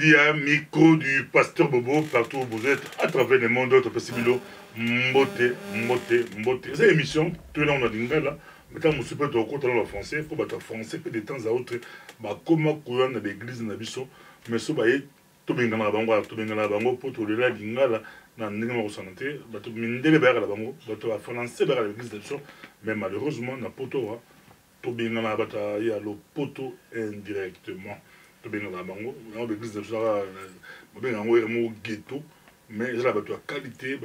Dia micro du pasteur Bobo partout où vous êtes à travers le monde d'autres possibilités. Mbote. Cette émission, tout le monde a dit là. Maintenant, je suis pas au côté de la français pour battre français que de temps à autre. Bah comment courir dans l'église dans biso, mais ce bail tout bien dans la bango pour tout le là lingala dans n'importe où santé. Bah tout mindele vers la bango, bah tout français vers l'église de biso. Mais malheureusement, na poto tout bien dans la bataille à le poto indirectement. Bien dans la bango, dans l'église de Sara, bien en haut et ghetto, mais j'ai la qualité,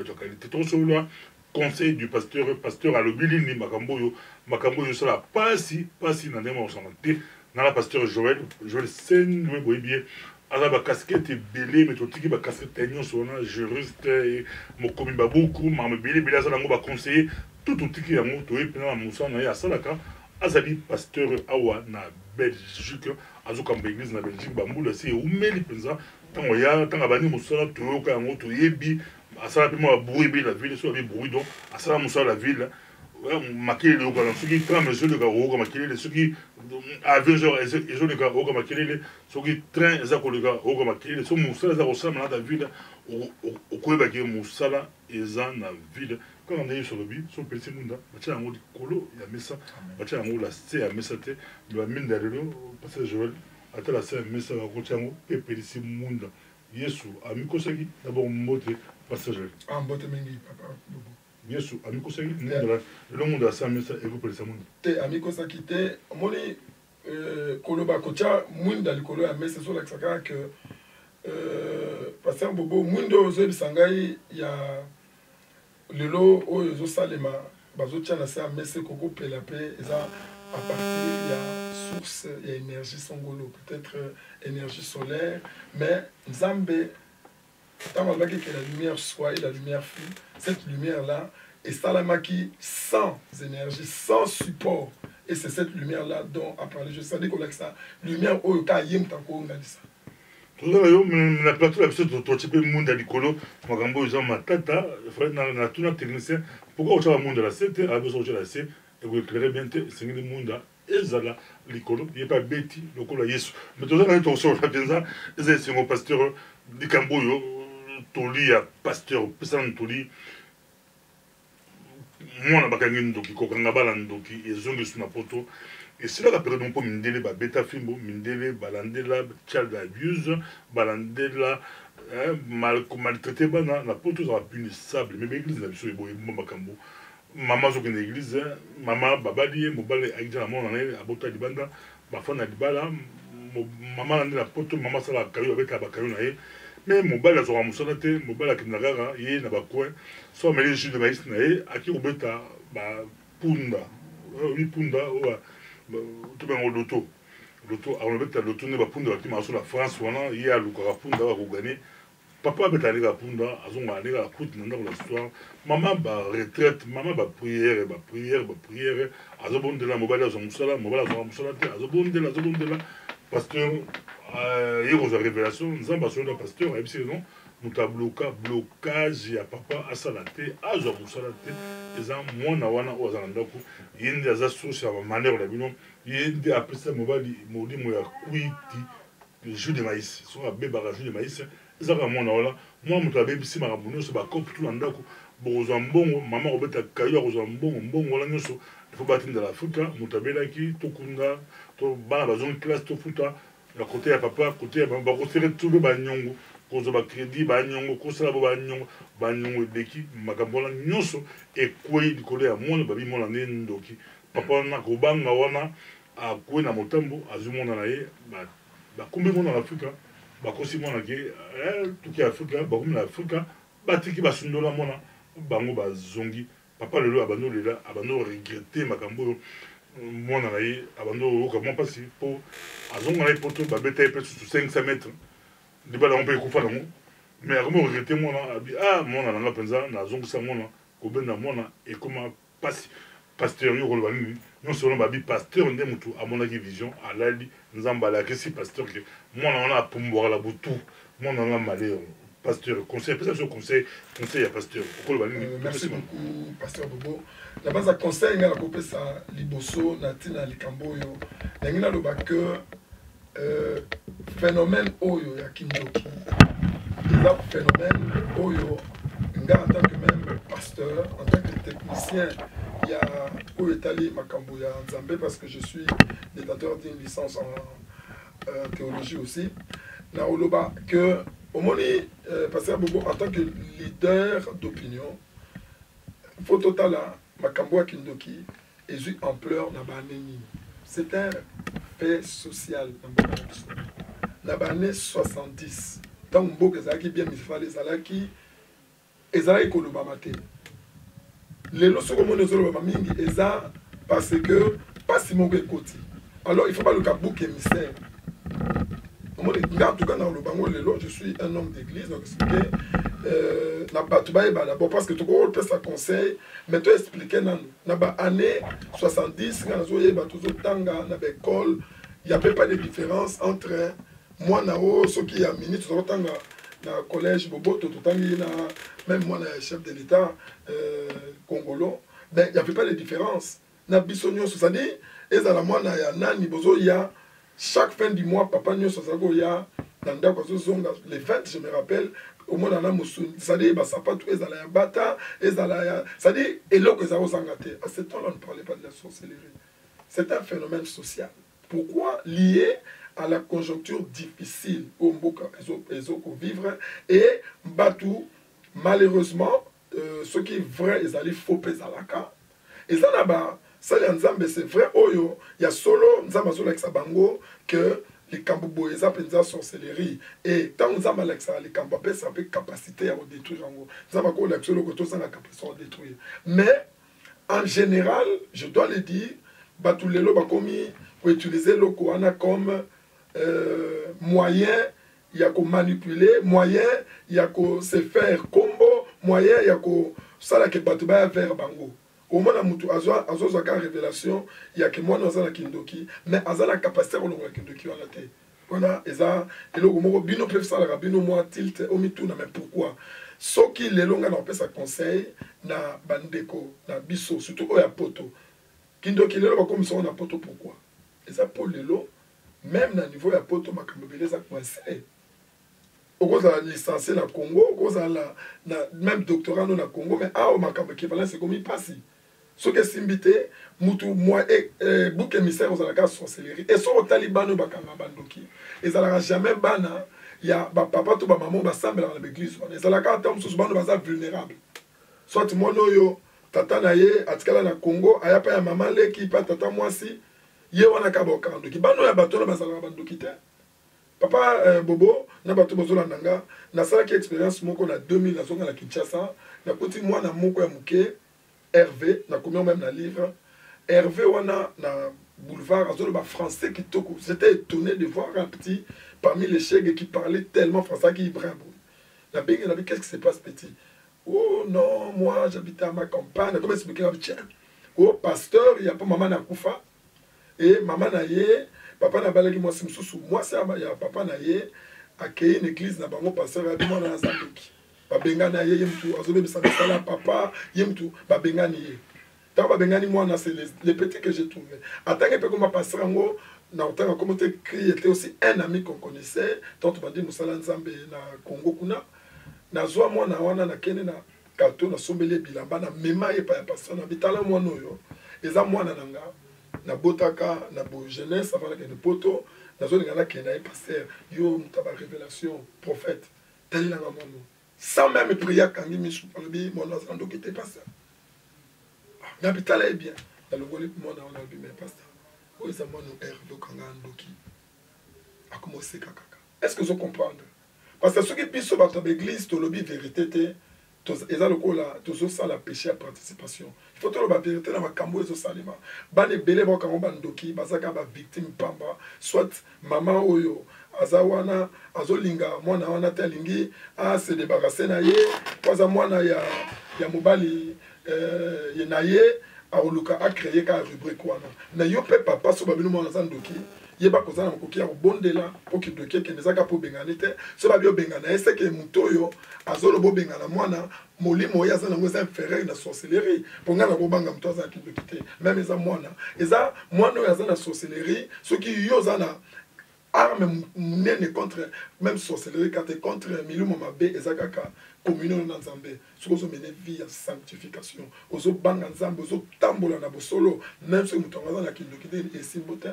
tout cela, conseil du pasteur à l'obilini, Makamboyo, cela pas si, dans les mots santé, dans la pasteur Joël Sen, oui, bien, à la casquette et belé, mais tout qui va casquette et sur un juriste, et mon commis beaucoup, mais belé, ça va conseiller, tout qui est à mon toit, et puis à Moussa, à Salaka, Azali pasteur Awa, na Belgique, azokamba église na Belgique bambula si umeli penza tango ya tanga bani musala toyoka yango toyebi asala pe mo bruit la ville so bi bruit donc asala musala la ville makili le ko na soki train mesure de ko makili soki avion genre ezo le ko makili soki train za ko le ko makili so musala za ko sala na ville o ko ba ke musala eza na ville quand on est sur le but sur petit munda bacha yango likolo ya mesa bacha yango la se ya mesa te le mine dalelo parce que Joël ata la se ya mesa ba ko chango pe petit munda Yesu amikosaki d'abord mbote parce que Joël mbote mingi papa bobo Yesu amikosaki le monde a sa mesa et ko petit munda te amikosaki te moni koloba kocha munda likolo ya mesa so la saka que pasteur bobo mundo zo bisangai ya lelo oyo ezosalema bazotia na se ya mese kokopela mpe eza à partir ya source ya énergie songolo peut-être énergie solaire mais nzambe ntango alobaki que la lumière soit et la lumière fut cette lumière là esalamaki sans énergie sans support et c'est cette lumière là dont a parlé je savais kolakisa lumière oyo ka ye moto akoongalisa na plateau la biso totype munda likolo makambo eza matata na tuna technicien pourquoi otala munda la se te abeso otya la se ekoéclaire bien te esengeli munda ezala likolo ye pa beti lokola yesu mais tozalaki tokosobola mpenza eza esengo pasteur likambo oyo toli ya pasteur opesana na toli mwana bakangi ndoki kokanga bala ndoki ezongi su na poto esilaka période mpo mindele babeta fimbo mindele balandela child abuse balandela maltraité bana na poto ezala punissable mais baeglise na biso eboyeba makambo mama azokende église mama babali ye mobali akija na mwana na ye abota libanda bafanda libala mama na nde na poto mama asalaka kayo abetaka bakayo na ye mais mobali azwaka mosala te mobali akenda kaka ye na bacoin so ameli jus de maïs na ye aki kobeta bapunda lipunda oyo tobengo loto alobeta loto nde bapunda bakima aso la france wana ye alukaka punda bakogane papa abeta aleka punda azonga aleka akuti na ndako la histoire mama baretraite mama bapriere azobondela mobali azwa mosala mobali azwaka mosala te azobondela pasteur ye kozwa révélation nzambe asoyola pasteur ayebisi non moto abloka blocage ya papa asala te azwa mosala te eza mwana wana oyo aza na ndako ye nde aza source ya bamanere na bino ye nde apesa mobali molimo ya kwiti jus de maïs soki abebaka jus de maïs ezaka mwana wana mwa moto abebisi makambo nyonso bakope tu na ndako bokozwa mbongo mama kobeta kayo akozwa mbongo wana nyonso ifo batindela futa moto abelaki tokunda to bana bazongi classe tofuta ya kote ya papa kote ya mama bakosere tube banyongo kozwa bakredi banyongo kosala bo banyongo eleki makambo wana nyonso ekwei likolo ya mwana babi mwana nde ndoki papa wana kobanga wana akwei na motambo azwi mwana na ye bakumbi mwana na afrika bakosi mwana ke tuki afrika bakomi na afrika batiki basundola mwana bango bazongi papa lelo abando lela abando regrete makambo oyo mwana na ye abando oyoka mwa mpasi mpo azonga na ye poto babeta ye mpe susu 500 mètres libala yango mpe ekufa nango mais akomi regrete mwana abi mwana nanga mpenza nazongisa mwana kobenda mwana ekoma mpasi pasteur yo koloba nini nyonso wana babi pasteur nde motu amonaki vision alali nzambe alakisi pasteur ke mwana wana apumbwaka butu mwana wana malheur pasteur conseil apesa biso conseil ya pasteur okoloba nini merci beaucoup pasteur bobo na base ya conseil ngai nakopesa liboso na ntina likambo oyo nangi naloba ke phénomène oyo ya kindoki eza phénomène oyo nga en tant que même pasteur, en tant que technicien il y a oyo etali makambo ya nzambe parce que je suis détenteur d'une licence en théologie aussi na oloba que omoni pasteur Bobo en tant que leader d'opinion faut totala makambo ya kindoki ezui ampleur na baneni. C'est un fait social dans les années 70. Tant que vous avez bien mis les alaki, les alaki kolobamate. Les lorsque vous avez mingi, eza parce que pas si mon côté. Alors il faut pas le cabou qui est émissaire. En tout cas dans le bango lelo, je suis un homme d'église donc c'est que na batubaye d'abord parce que tout le monde peut ça conseil mais tu expliquer nan na ba année 70 quand zoye ba toujours tanga na école il y avait pas de différence entre moi na o ceux qui a minute tout tanga na collège bobo tout tangi na même moi na chef de l'état congolais ben il y avait pas de différence na bisonyo ça dit ezala moi na ya nani bozo ya chaque fin du mois papa nyo sosago ya nanda ko zonga les 20 je me rappelle au moins dans la moussoune ça dit bah ça pas tout ezala ya bata ezala ya ça dit eloko ezalo zangate à ce temps là on ne parlait pas de la sorcellerie c'est un phénomène social pourquoi lié à la conjoncture difficile au mboka ezoko vivre et batu malheureusement ce qui est vrai ezali faux pezalaka et ça là-bas ça c'est vrai oyo il y a solo nzamba solo avec sa bango que les kambubo eza penza sorcellerie et tant nzamba avec ça les kambapé ça peut capacité à détruire en gros nzamba ko la solo ko to ça la capacité à détruire mais en général je dois le dire batu lelo ba komi pour utiliser le koana comme moyen il y a ko manipuler moyen il y a ko se faire combo moyen il y a ko ça la que batu ba vers bango au moins mutu azwa ka révélation il y a que moi dans la kindoki mais azala capacité on la kindoki on la té ona eza eloko moko bino peut ça la bino moi tilt au mituna mais pourquoi soki lelo nga na pesa conseil na bandeko na biso surtout oya poto kindoki lelo ba comme ça on a poto pourquoi et ça pour lelo même na niveau ya poto makambo beleza coincé okoza licencié na Congo okoza na même doctorat no na Congo mais ah makambo qui balance comme il passe ce que simbité mutu moi bouc émissaire aux alaka sorcellerie et sur talibano bakanga bandoki et ça jamais bana ya ba papa to ba maman ba sambela na l'église on les alaka tam sous bano baza vulnérable soit mono yo tata na ye atikala na Congo aya pa ya maman le ki pa tata mwasi ye wana ka ba kandoki bano ya bato na bazala bandoki te papa bobo na bato bozola nanga na sala ki expérience moko na 2000 na zonga na Kinshasa na koti mwana moko ya muke Hervé, na combien même na livre Hervé wana na boulevard azolo ba français qui toko j'étais étonné de voir un petit parmi les chèques qui parlait tellement français qui bravo la bing la qu'est-ce qui se passe petit oh non moi j'habitais à ma campagne comment expliquer tiens oh pasteur il y a pas maman na kufa et maman na ye papa na balaki moi simsusu moi c'est ya papa na ye accueillir une église na bango pasteur a demandé na Zambiki babengana ye yemtu azobe bisala sala papa yemtu babengani ye tant babengani moi na c'est les petits que j'ai trouvé atange pe comme passer ngo na otanga comme était aussi un ami qu'on connaissait tant bandi musala nzambe na Congo kuna na zwa moi na wana na kene na kato na sombele bilamba na mema ye pa ya passer na bitala moi noyo eza moi na nanga na botaka na bo jeunesse avant que de poto na zo ngana kena ye passer yo mutaba révélation prophète tel na mono sans même prier quand il me souffle mon enfant qui était pasteur n'habitala est bien dans le volet mon on a vu mais pasteur où est-ce mon Hervé kanga ndoki a commencé kaka est-ce que vous comprenez parce que ceux qui pissent sur votre église to lobby vérité te eza lokola toujours ça la péché à participation il faut to la vérité na makambo ezo salima bane belé ba kango bandoki bazaka ba victime pamba soit maman oyo azawana azolinga mwana wana telingi a se débarrasser na ye kwaza mwana ya mobali ye na ye a oluka a créer ka rubrique wana na yo pe papa so babino mwana zandoki ye ba kozana mokoki ya bondela po ki doki ke nezaka po bengana te so ba bio bengana ese ke mutoyo azolo bo bengana mwana molimo ya zana ngweza inférieur na sorcellerie po ngana ko banga mto za ki doki te même eza mwana oyo azana sorcellerie soki yo zana arme nene contre même sorcellerie quand contre milimo mabe ezakaka communion na nzambe soko zo mener vie ya sanctification ozo banga nzambe ozo tambola na bosolo même si mutonga na kindoki de simbote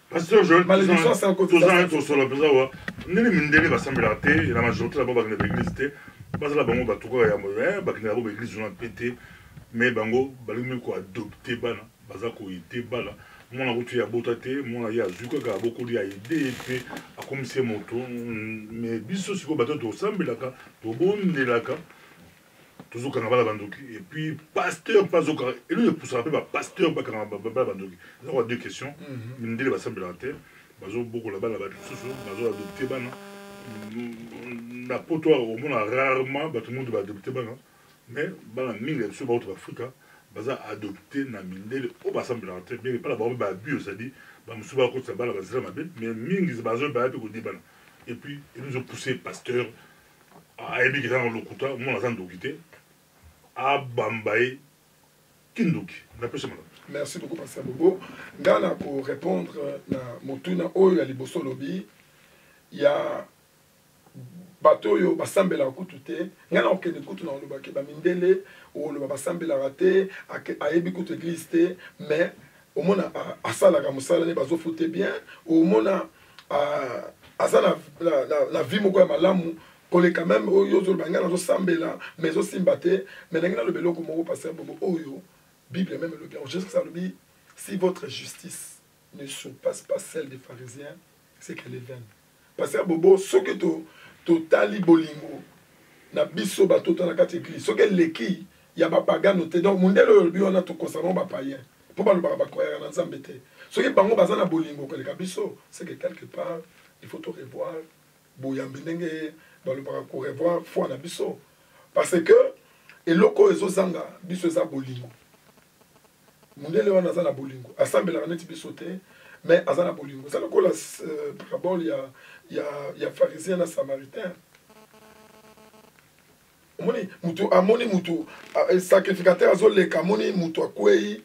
pasteur Joël malédiction c'est encore ça to solo pesa wa nene mindele basambela te la majorité la baba na l'église te basala bango batuka ya moyen bakina bo église na pété mais bango balimi ko adopter bana baza ko ite bala mwana kutu ya bota te mwana ya zuka ka bokoli ya ide pe akomisi moto mais biso siko bato tosambelaka tobondelaka tozokanga bala bandoki et puis pasteur pazoka elo ne poussera pas pasteur bakanga bala bandoki ça va deux questions ndele basambelaka te bazobokola bala bato susu bazo adopter bana na poto omona rarement bato monde ba adopter bana mais bana mingi biso ba autre Afrika baza adopté na mindele o basambela te mais pas la bombe ba bio ça dit ba musuba ko ça bala bazira mabe mais mingi bazo ba pe ko dibana et puis ils nous ont poussé pasteur a ebi dans le lokuta mon azan dokité a bambaye kindoki na pesa madame. Merci beaucoup pasteur Bobo ngana pour répondre na motuna oyo ya liboso lobi ya bato oyo basambela kutu te ngana okende kutu na olobaki bamindele oloba basambelaka te ayebi kutu église te mais omona asalaka mosala ne bazofute bien omona aza na vie moko ya malamu koleka même oyo ozoloba ngana azosambela mais ezosimba te mais ndenge naloba eloko moko pasteur Bobo oyo Bible même elobi en Jésus alobi si votre justice ne surpasse pas celle des pharisiens c'est qu'elle est vaine pasteur Bobo soki totali bolingo na biso bato na kati église soki leki ya bapagano te donc mondele oyo lobi wana tokonsama bapayen mpo balobaka bakoyaka na nzambe te soki bango baza na bolingo koleka biso c'est que quelque part il faut to revoir boyambi ndenge balobaka ko revoir foi na biso parce que eloko ezozanga biso eza bolingo mondele wana aza na bolingo asambelaka neti biso te mais aza na bolingo eza lokola parabole ya pharisien na samaritain omoni mutu amoni mutu sacrificateur azoleka amoni mutu akwei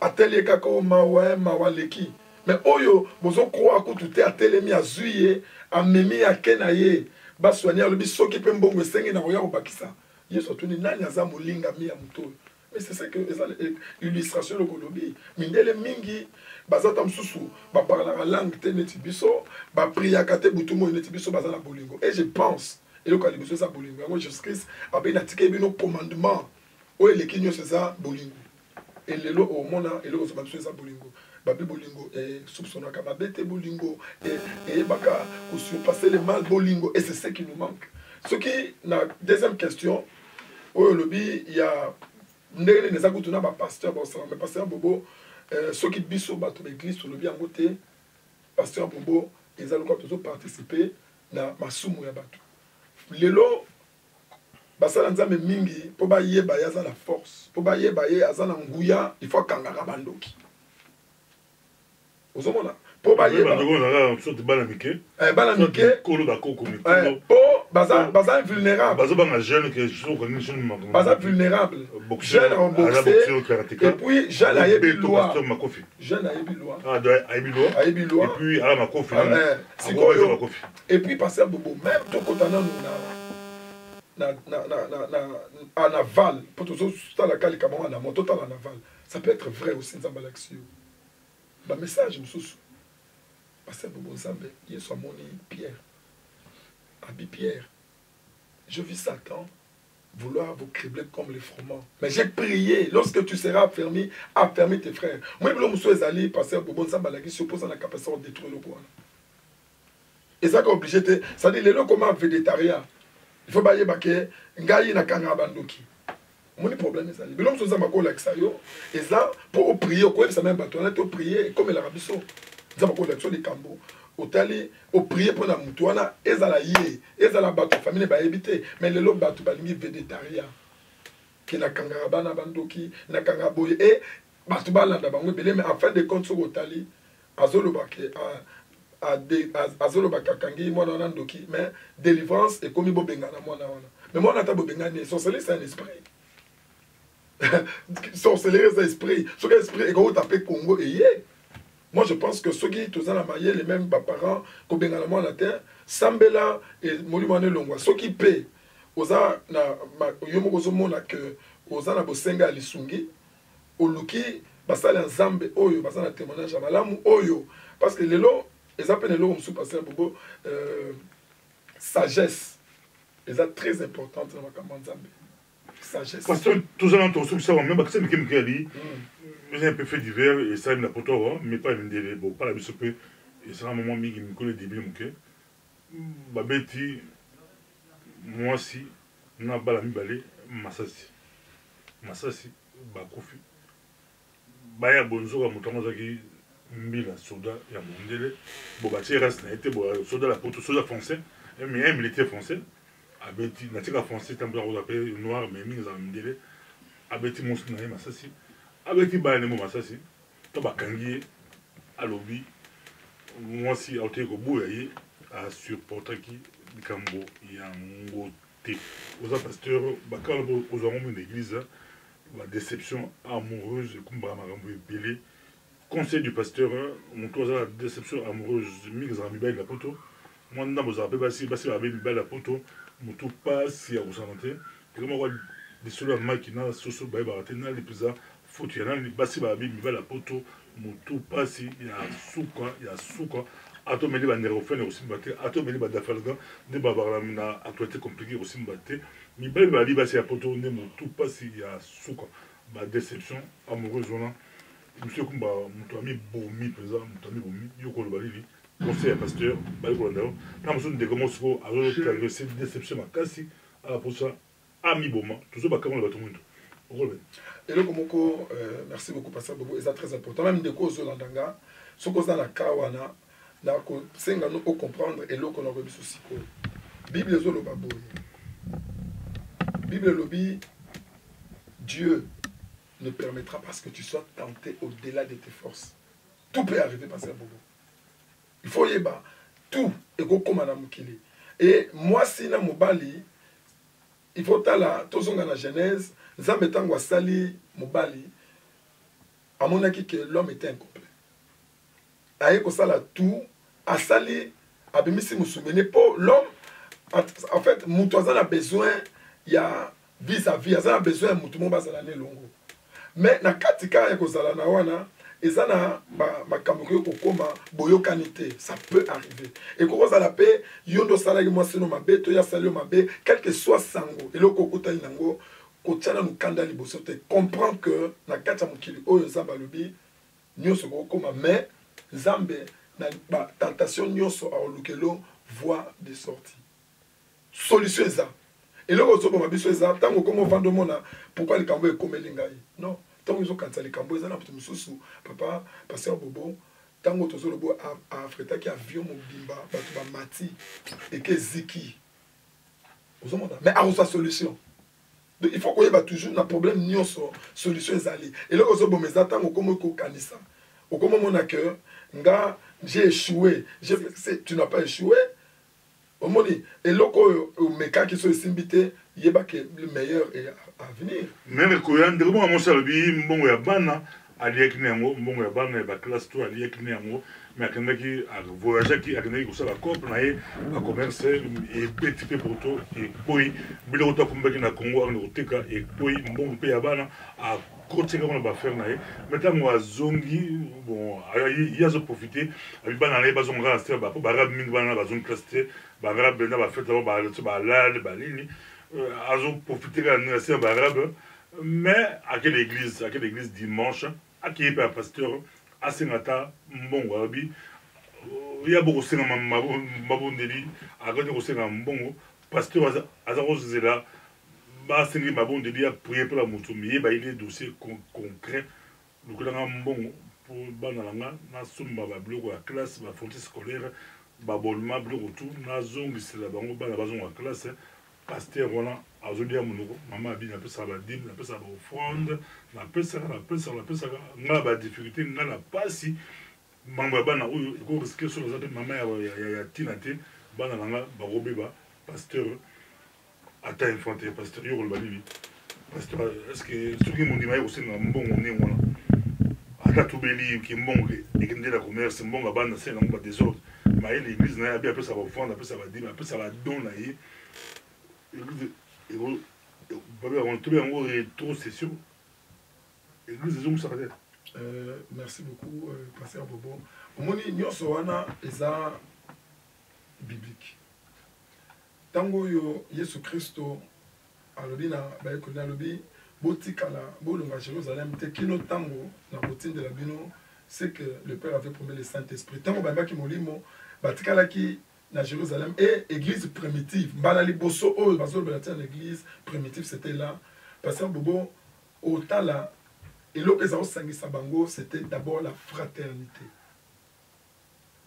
ateli kaka mawa leki mais oyo bozokroa kutu te atelemi azwi ye amemi ake na ye baswani alobi soki mpe mbongo esengi na koya kobakisa yesu atuni nani aza molingami ya motu oyo mais c'est ça que eza illustration lokolobi mindele mingi bazata mosusu baparlaka langue te neti biso bapriaka te butu moi neti biso baza na bolingo et je pense eloko ya liboso eza bolingo yango jésus christ abeyi natikeli bino commandement oyo eleki nyonso eza bolingo elelo omona eloko ozoba biso eza bolingo babi bolingo esoupçonnaka mabe te bolingo eyebaka kosurpasser le mal bolingo et c'est ce qui nous manque soki na deuxième question oyo olobi ya ndenge nini eza kutu na bapasteur bosala mais pasteur Bobo soki biso bato baeglise tolobi yango te pasteur Bobo eza lokola tozoparticipe na masumu ya bato lelo basala nzambe mingi mpo bayeba ye aza na force mpo bayeba ye aza na nguya il faut akangaka bandoki ozomona mpo bayeba bana mike mpo baza invulnérable baza vulnérable jeune remboxé et puis jeune ayebi loi ayebi loi sikoyo et puis pasteur Bobo même tokota nanu en aval pour tozotalaka likambo na moto tala en aval ça peut être vrai aussi nzambe alakisi yo bamessage mosusu pasteur Bobo nzambe yesu amoni Pierre abi Pierre je vis Satan vouloir vous cribler comme les froment mais j'ai prié lorsque tu seras affermi affermi tes frères moi bilo mosusu ezali pasteur Bobo nzambe alakisi yo mpoza na capacité de détruire le wana ezaka obligé te c'est-à-dire lelo comment végétarien il faut bayeba ke ngai nakanga bandoki moni problème ezali bilo mosusu nzambe akolakisa yo eza mpo oprier okoyebisa même bato wana te oprier ekomelaka biso nzambe akolakisa yo likambo otali oprier mpo na motu wana ezala ye ezala bato famille bayebi te mais lelo bato balingi végétarien ke nakangaka bana bandoki nakanga boye e bato balanda bango ebele mais en fin de compte soki otali azoloba ke azoloba kakangi mwana wana ndoki mais délivrance ekomi bobengana mwana wana mais mwana ata bobengani sorcellerie c'est un esprit sorcellerie c'est esprit soki esprit ekouta mpe Congo eye Moi, je pense que ceux qui sont la maille, les mêmes parents, comme bien la la terre, Sambela et Molimane Longwa, ceux qui paient, oza na yomo mona que oza na bosenga lisungi, oluki basala nzambe oyo basala témoignage à malamu oyo parce que lelo les appels lelo comme passer bobo sagesse est très importante dans ma nzambe sagesse parce que tous les gens sont ça même parce que c'est qui dit j'ai un peu fait divers et ça me poto mais pas une bon pas la biso peu et c'est un moment mi qui me connaît début mon babeti moi si na bala mi balé masasi bakufi baya bonzoka mutango zaki mbila soldat ya mondele bo batie reste na été bo soldat la poto soldat français mais un militaire français abeti na tika français tambola ko appelé noir mais mingi za mondele abeti monsi na masasi abeti ba ne mo masasi to bakangi alobi moi si auté ko boya yi a supporter qui kambo ya ngote aux pasteurs bakala bo aux hommes de l'église la déception amoureuse comme Bamarambo et Belé. Conseil du pasteur, mon tour la déception amoureuse, mix en la poto. Moi, n'a pas appelé Bassi avec la poto, mon tout passe si à vous santé. Et comme on des seuls machines, soso baïba, tena les plus faut y aller, Bassi avec la poto, mon tout passe, il y a souka. Ato meli ba nerofene aussi mbaté ato meli ba dafalga ne ba ba na actualité compliquée aussi mbaté mi ba ba liba c'est poto ne mo tout pas si ya souka ba déception amoureuse on monsieur kumba muto ami bomi pesa muto ami bomi yoko lo balili conseil pasteur ba ko ndao na mo sunde ko mosko alo ka cette déception makasi ala pour ça ami boma toujours ba kama ba tout monde et le komoko merci beaucoup pasteur Bobo c'est très important même de cause landanga ce cause dans la kawana c'est nous comprendre et l'eau qu'on a reçu aussi. Bible est le baboy. Bible lobby, Dieu ne permettra pas que tu sois tenté au-delà de tes forces. Tout peut arriver passer à Bobo. Il faut y avoir tout et go comme à Mukili. Et moi si na mobali, il faut tala tozonga na Genèse, nzambe tango sali mobali, à mon avis que l'homme était incomplet. Aïe ko sala tout asali abimisi musumene pour l'homme en fait mutoza a besoin il y a vis-à-vis a besoin mutumo bazala ne longo mais na katika ya kozala na wana ezana makambo ko koma boyokanité ça peut arriver et ko kozala pe yondo sala ki mwasino mabe to ya sali mabe quel que soit sango et loko kotali nango ko tshana nukanda liboso te comprend que na kata mukili oyo nzamba lobi nyoso ko koma mais nzambe na tentation nyoso a olukelo voie de sortie solution ça et le ozo ba biso ça tango comme vendre mona pourquoi le kambo e komeli ngai non tango zo kanza le kambo za na putu mususu papa pasteur Bobo tango tozo lobo a afrita ki avion mobimba batu ba mati et que ziki ozo mona mais a sa solution donc il faut qu'on y va toujours na problème nyoso solution ezali et le ozo bo meza tango comme ko kanisa au comment mon accueil nga j'ai échoué tu n'as pas échoué au monde et loko meka qui sont simbité yeba que le meilleur est à venir même ko yandre mo mo salbi mbongo ya bana aliek nengo mbongo ya bana ba classe to aliek nengo mais akendaki a voyager qui akendaki ko sala couple na ye ba commerce et petit peu pour tout et puis bilo to kumbaki na Congo en oteka et puis mbongo pe ya bana a côté qu'on va faire naé maintenant moi zongi bon il y a zo profiter abi bana na bazon rester ba ba rab min bana bazon cluster ba rab na ba fête ba la ba lini azo profiter na c'est ba rab mais à quelle église dimanche à qui est pasteur à Senata mbongo abi il y a beaucoup de mabondeli à côté de Senga mbongo pasteur azaro zela ba sengi mabonde dia prier pour la mutumie ba il est dossier concret donc là mbongo pour bana langa na sumba ba bloco à classe ba fonte scolaire ba bolma bloco tout na zongi c'est la bango bana bazon à classe pasteur voilà azodia munoko mama bi na pesa ba dim na pesa ba offrande na pesa na ba difficulté na la pasi mamba bana oyo ko risquer sur les mama ya tinate bana langa ba robeba pasteur ata infanté pasteur yoro balili pasteur est-ce que ceux qui m'ont dit mais aussi na mbongo ne wana tata tubeli ki mbongo ekende la commerce mbongo bana c'est ngamba désordre mais l'église na bien après ça va fondre après ça va dire après ça va donner l'église on tout bien rétrocession l'église zoom ça peut-être merci beaucoup pasteur Bobo omoni nyonso wana eza biblique tango yo Yesu Kristo alobi na bayekoli alobi botikala bolonga Jérusalem te kino tango na botindela bino c'est que le Père avait promis le Saint-Esprit tango bayambaki molimo batikalaki na Jérusalem et église primitive mbala liboso oyo bazolobela te na église primitive c'était là pasteur Bobo otala eloko eza osangisa bango c'était d'abord la fraternité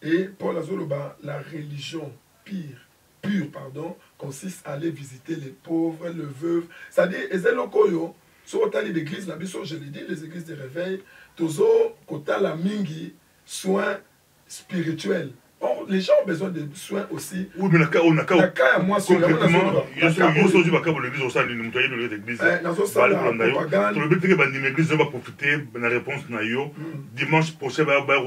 et Paul azoloba la religion pure, pardon, consiste à aller visiter les pauvres, les veuves. C'est-à-dire, sur l'église, je l'ai dit, les églises de réveil, toujours, kota la mingi, soins spirituels. Or, les gens ont besoin de soins aussi. Oui, mais on a qu'à moi, sur concrètement, il y a l'église au sein de l'église. L'église va profiter de la réponse. Dimanche prochain, il va y avoir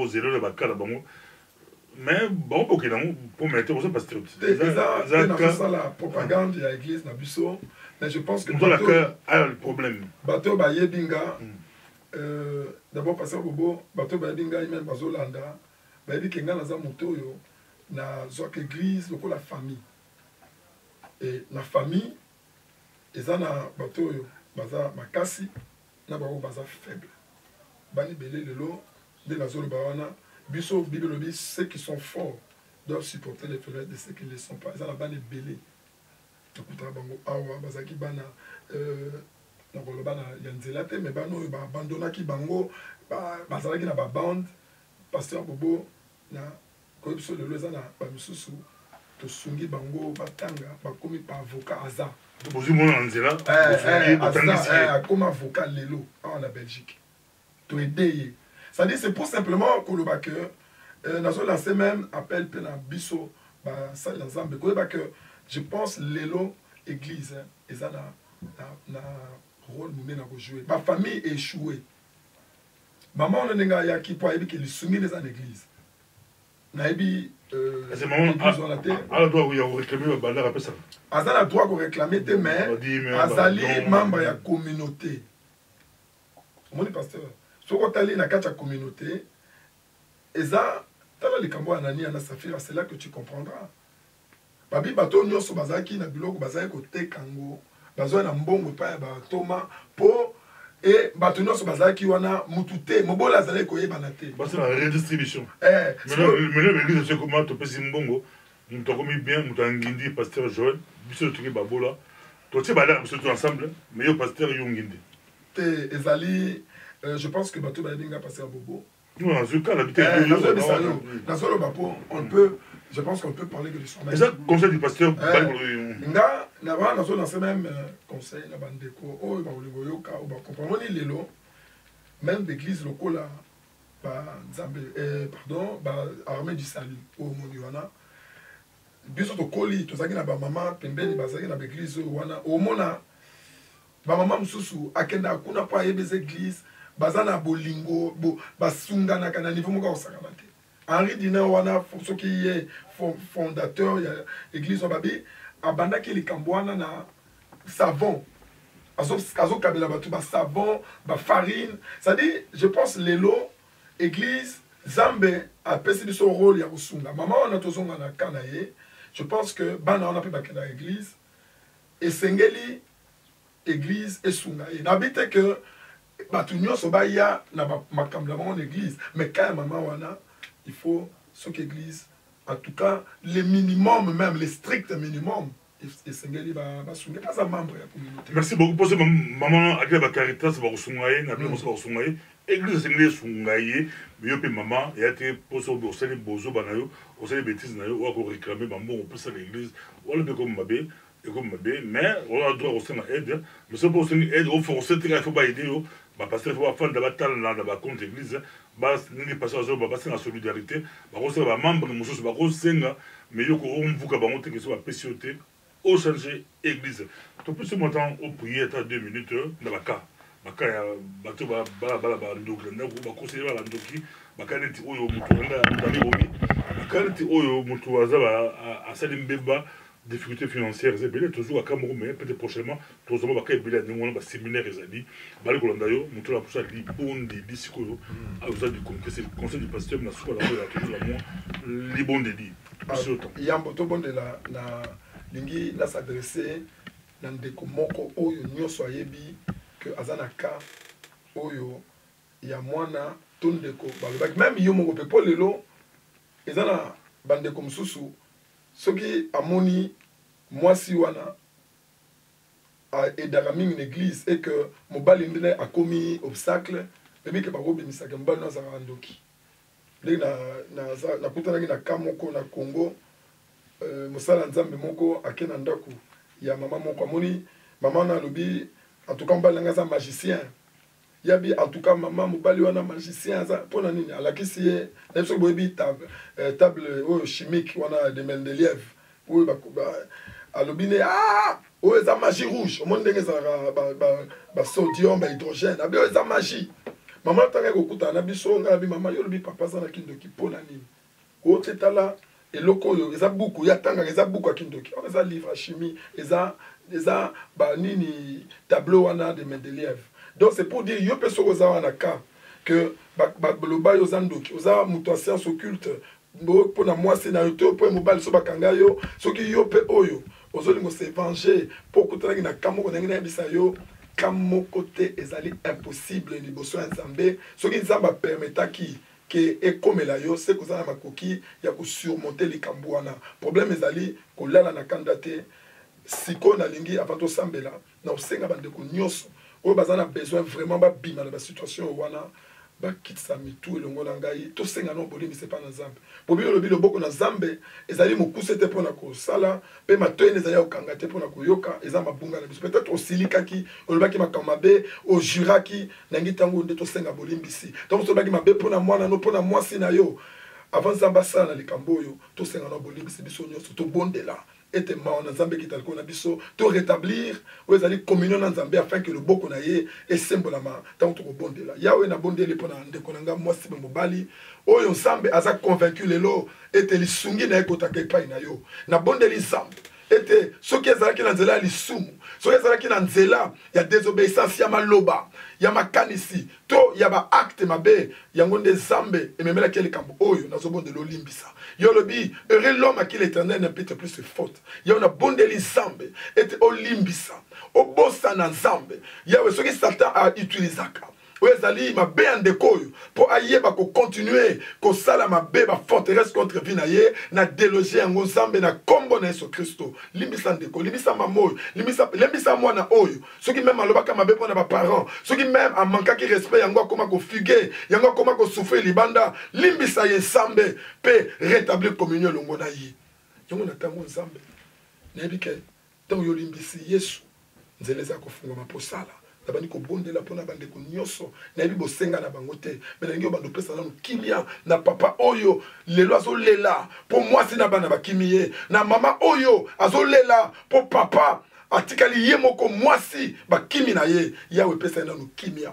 mais bon, ok, pour mettre ça parce que c'est la propagande de l'église Nabuso, mais je pense que le problème. Bateau Baye Binga, d'abord passer au Bobo, Bateau Baye Binga, il même Bazolanda, Baye Kenga Naza Motoyo, na Zoak église, le la famille. Et la famille, ils ont un bateau, Baza Makasi, na Baza faible. Bani Belé le lot, de la zone Bawana. Biso Bible, ceux qui sont forts doivent supporter les faiblesses de ceux qui ne le sont pas. Ils ont la banne belé. Bazaki bana yanzelate mais bano ba abandonnaki bango bazalaki na ba bande pasteur Bobo na koyebso lelo eza na ba misusu tosungi bango batanga bakomi pa avocat aza bozu mona nzela comme avocat lelo en Belgique to aider. C'est-à-dire, c'est pour simplement que nous avons lancé même appel à Bisso, que je pense que l'église, ils ont un rôle à jouer. Ma famille est échouée. Maman, on a un qui peut être soumis dans l'église. Naïbi, c'est maman, elle doit réclamer le bandar après ça. Elle a le droit de réclamer, mais elle est membre de la communauté. Mon pasteur. Si vous allez dans la communauté, c'est là que tu comprendras. Babi bato nyonso bazaki na biloko bazaki kote kango, bazwa na mbongo pa ba toma po et bato nyonso bazaki wana mutute, mobola zalaki koyeba na te. Parce que la redistribution. Mais l'église c'est comment to pesi mbongo, muto komi bien, muto ngindi pasteur Joël, biso tuki babola. To ti bala biso tout ensemble, mais yo pasteur yo ngindi. Te ezali je pense que Bateau Baïdinga passé à Bobo. Non, dans ce cas, on peut, je pense qu'on peut parler de l'histoire. C'est ça le conseil du pasteur. Dans ce même conseil, même l'église locale, pardon, armée du salut, au Moniwana. Biso to koli, to zaki na ba maman, pembeni bazaki na l'église wana, au mona, ba maman mususu, akenda kuna pa yebez église. Bazana bolingo basunga na kana niveau moka osakana te Henri Dina wana ceux qui est fondateur ya église babi abandaki likambwana na savon azo kabela batu ba savon ba farine ça dit je pense lelo église Zambe a pesi biso rôle ya kosunga maman on a tozonga na kanaye je pense que bana on a pu bakena église et sengeli église et sunga et n'habite que bato nyonso baya na makambo na bango l'église mais quand maman wana il faut cette église en tout cas le minimum même le strict minimum et sengeli ba sunga pas un membre de la communauté. Merci beaucoup pour ce maman avec la Caritas ba sungaye na bien ba sungaye église sengeli sungaye mais yo pe maman et a été pour ce boseli bozo banayo oseli bêtise na yo ou ko réclamer ba mbongo pour ça l'église wala be comme mabe et comme mabe mais on a droit aussi na aide mais c'est pour aide au forcer il faut pas aider yo parce qu'il faut faire des compte l'église, il faut passer la solidarité, il faut membre de Moussous, mais il faut que soit PCOT au changer l'église. Tu peux ce matin au prier à 2 minutes dans le cas. bakaya bato bala bandoki na ndako bakoseli bala ndoki bakana neti oyo mutu anga ndali bomi bakana neti oyo mutu aza asali mbeba difficulté financière ezebele toujours aka moko mais peut-être prochainement tozoma baka ebele ya ndenge wana baséminaire ezali bali kolanda yo mutu na poso ya libondeli sikoyo aza du conseil du pasteur na suka na oyo toujours la moi libondeli yambo tobondela na lingi na s'adresser na ndeko moko oyo nyonso ayebi que aza na ka oyo ya mwana to ndeko balobaki même yo moko mpe mpo lelo eza na bandeko mosusu soki amoni mwasi wana aedaka mingi na église et que mobali ndene akomi obstacle ebi ke bakobimisaka mobali no azalaka ndoki ndenge nakutanaki na ka moko na Congo mosala nzambe moko ake na ndako ya mama moko amoni mama wana alobi en tout cas mobali nanga aza magicien yabi en tout cas mama mobali wana magicien aza mpona nini alakisi ye nayebi soki boyebi table oyo chimique wana de Mendeleev oyo alobi ne oyo eza magie rouge omoni ndenge ezalaka basodium bahydrogène abi oyo eza magie mama ntango ekokutana na biso ngai abi mama yo olobi papa aza na kindoki mpona nini otetala eloko oyo eza buku ya tangaka eza buku ya kindoki wana eza livre ya chimie eza banini tableau wana de Mendeleev. Donc c'est pour dire yo pe soko za wana ka que baloba yo zandoki oza muto science occulte pour na moi c'est na yo po mobile so bakanga yo soki yo pe oyo ozolingo se venger pour kutana na kamo ko na bisa yo kamo côté ezali impossible liboso ya Nzambe soki Nzamba permetaki que ekomela yo c'est ko za na makoki ya ko surmonter likambo wana problème ezali ko lala na kandate siko na lingi avant to sambela na osenga bandeko nyonso oyo baza na besoin vraiment babima na basituation wana bakitisa mitu elongo na ngai tosenga no bolimbisa epa na Nzambe bobi olobi loboko na Nzambe ezali mokuse te mpona kosala mpe matoyene ezali ya kokanga te mpona koyoka eza mabunga na biso peut-être osilikaki olobaki makambo mabe ojuraki nangi ntango nde tosenga bolimbisi ntango solobaki mabe mpona mwana no mpona mwasi na yo avant Nzambe asala na likambo oyo tosenga no bolimbisi biso nyonso tobondela ete mawa na Nzambe kitali ko na biso to rétablir oyo ezali communion na Nzambe afin que le boko na ye esembolama ntango tokobondela yawe na bondeli mpo na ndeko na nga mwasi mpe mobali oyo Nzambe aza convaincu lelo ete lisungi na ye ekotaka epai na yo na bondeli Nzambe ete soki ezalaki na nzela ya lisumu soki ezalaki na nzela ya désobéissance ya maloba ya makanisi to ya baacte mabe yango nde Nzambe ememelaki ya likambo oyo nazobondela olimbisa yo lobi heureux l'homme à qui l'Éternel n'impute plus ses fautes yo na bondeli Nzambe ete olimbisa obosana Nzambe yawe soki Satan a utilisaka oyo ezali mabe ya ndeko oyo mpo ayeba kocontinue kosala mabe baforteresse contre vie na ye na déloge yango Nzambe na kombo na Yesu Kristo limbisa ndeko limbisa mama oyo limbisa mwana oyo soki meme alobaka mabe mpo na baparent soki meme amankaki respect yango akoma kofuge yango akoma kosouffrir libanda limbisa ye Nzambe mpe rétablir communion elongo na ye yango na ntango Nzambe nayebi ke ntango yo limbisi Yesu nzela eza kofungwama posala nabandi kobondela mpona bandeko nyonso nayebi bosenga na bango te me nalingi oyo bando pesa nanu kimia na papa oyo lelo azolela mpo mwasi na bana bakimi ye na mama oyo azolela mpo papa atikali ye moko mwasi bakimi na ye yawe pesa ye nanu kimia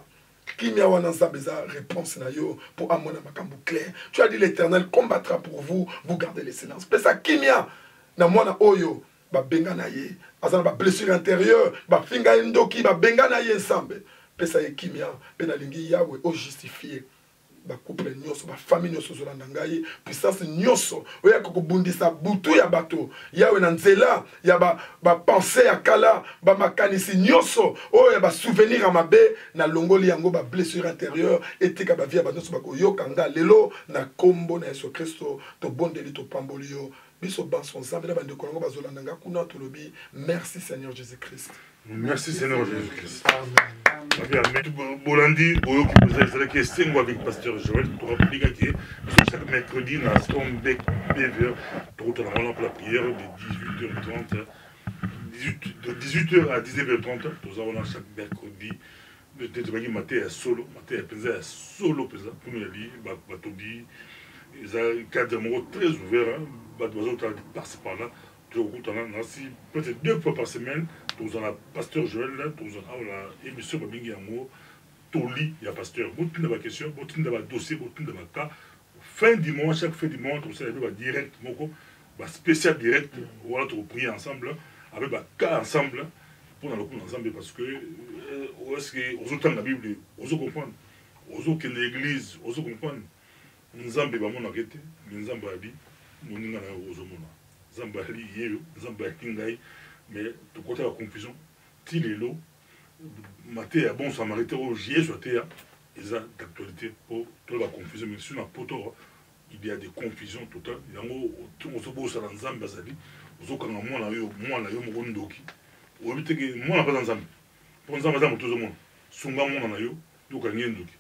wana Nzambe eza réponse na yo mpo amona makambo clair. Tu as dit l'Éternel combattra pour vous, vous gardez le silence. Pesa kimia na mwana oyo babenga na ye azana ba blessure intérieure bafinga ndoki babenga na ye Nzambe pesa ye kimia pe na lingi yawe o justifier ba couple nyonso ba famille nyonso zolanda ngai puissance nyonso oya kokobundisa butu ya bato yawe na nzela ya ba pensée ya kala ba makanisi nyonso oya ba souvenir ya mabe na longoli yango ba blessure intérieure etika ba vie ba nyonso bakoyoka nga lelo na kombo na Yesu Kristo to bondeli to pamboli yo biso banso Nzambe na bandeko yango bazolanda nga kuna tolobi merci Seigneur Jésus-Christ. Merci Seigneur Jésus-Christ. Amen. Bolandi, Boyoki, vous avez Sengo avec Pasteur Joël, tu rappelles que chaque mercredi, dans la Stone Beck BVR, pour la prière de 18h à 19h30, nous avons chaque mercredi. Peut-être que matin à solo, matin à solo, pour nous dire, Batobi, ils ont un cadre très ouvert, Batobi, par-ci par-là. Peut-être 2 fois par semaine, tozala pasteur Joël là tozala la émission bamingi yango toli ya pasteur botinda ba question botinda ba dossier botinda ba cas fin du mois chaque fin du mois tozala ba direct moko ba spécial direct voilà to prier ensemble avec ba cas ensemble pour le coup ensemble parce que est-ce que aux autres la Bible aux comprendre aux que l'église aux comprendre nzambe ba mona kete nzambe abi moninga na aux mona nzambe ali yeyo nzambe akingai mais tout côté la confusion ti lelo maté à bon samaritain au jié soit ya eza d'actualité pour toute la confusion mais sur la poto il y a des confusions totales yango on se bosse dans nzambe azali ozokanga mwana yo moko ndoki obiteke mwana pas nzambe pour nzambe za moto zomona sunga mwana na yo yokangi ndoki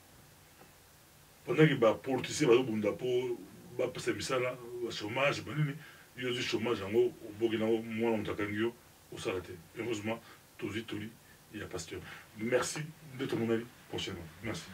pendant que ba politicien ba bunda po ba pesa misala ba chômage ba nini yo du chômage yango obokina mwana mutakangi yo osala te heureusement toli il y a pasteur merci de ton avis prochainement merci